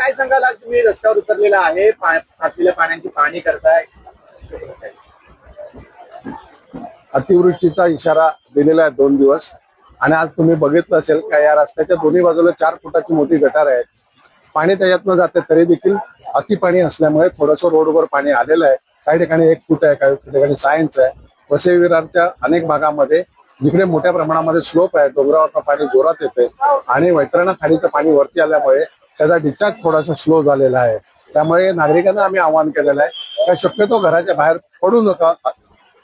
काय सांगाल, आज तुम्ही रस्त्यावर उतरलेला आहे, साचलेल्या पाण्याची पाहणी करताय? अतिवृष्टीचा इशारा दिलेला आहे 2 दिवस आणि आज तुम्ही बघितलं असेल का या रस्त्याच्या दोन्ही बाजूला 4 फुटाची मोठी गटार आहे. पाणी त्याच्यातनं जाते तरी देखील अति पाणी असल्यामुळे थोडंसं रोडवर पाणी आलेलं आहे. काही ठिकाणी 1 फूट आहे, काही ठिकाणी 6 इंच आहे. वसई विरारच्या अनेक भागामध्ये जिकडे मोठ्या प्रमाणामध्ये स्लोप आहे, डोंगरावरनं पाणी जोरात येते आणि वैतरणा खाडीचं पाणी वरती आल्यामुळे त्याचा डिस्चार्ज थोडासा स्लो झालेला आहे. त्यामुळे नागरिकांना आम्ही आवाहन केलेलं आहे का शक्यतो घराच्या बाहेर पडू नका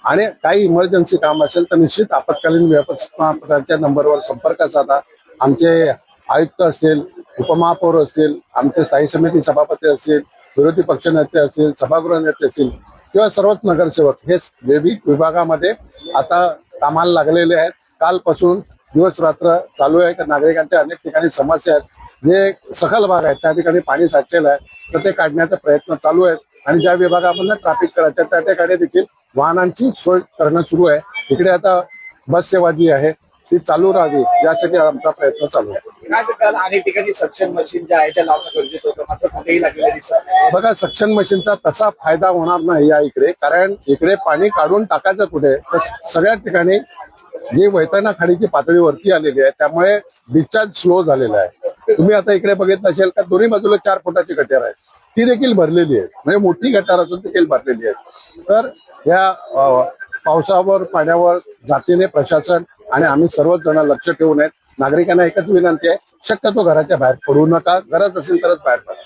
आणि काही इमर्जन्सी काम असेल तर निश्चित आपत्कालीन व्यवस्थापनाच्या नंबरवर संपर्क साधा. आमचे आयुक्त असतील, उपमहापौर असतील, आमचे स्थायी समिती सभापती असतील, विरोधी पक्षनेते असतील, सभागृह नेते असतील किंवा सर्वच नगरसेवक हे जैविक विभागामध्ये आता कामाला लागलेले आहेत. कालपासून दिवस रात्र चालू आहे का नागरिकांच्या अनेक ठिकाणी समस्या आहेत. जे सखल भाग आहेत त्या ठिकाणी पाणी साठलेलं आहे तर ते काढण्याचा प्रयत्न चालू आहेत आणि ज्या विभागामध्ये ट्रॅफिक करायचं त्या ठिकाणी देखील वाहनांची सोय करणं सुरू आहे. इकडे आता बस सेवा जी आहे ती चालू राहावी यासाठी आमचा प्रयत्न चालू आहे. काल अनेक ठिकाणी सक्शन मशीन ज्या आहे त्या लावणं गरजेचं होतं, मात्र कुठेही लागलेलं दिसत नाही. बघा, सक्शन मशीनचा तसा फायदा होणार नाही या इकडे, कारण इकडे पाणी काढून टाकायचं कुठे तर सगळ्या ठिकाणी जी वैतरणा खाडीची पातळी वरती आलेली आहे त्यामुळे डिस्चार्ज स्लो झालेला आहे. तुम्ही आता इकडे बघितलं असेल का दोन्ही बाजूला 4 फुटाची गटार आहे, ती देखील भरलेली आहे. म्हणजे मोठी गटार असून देखील भरलेली आहे. तर या पावसावर पाण्यावर जातीने प्रशासन आणि आम्ही सर्वच जण लक्ष ठेवून आहेत. नागरिकांना एकच विनंती आहे, शक्यतो घराच्या बाहेर पडू नका, गरज असेल तरच बाहेर पडा.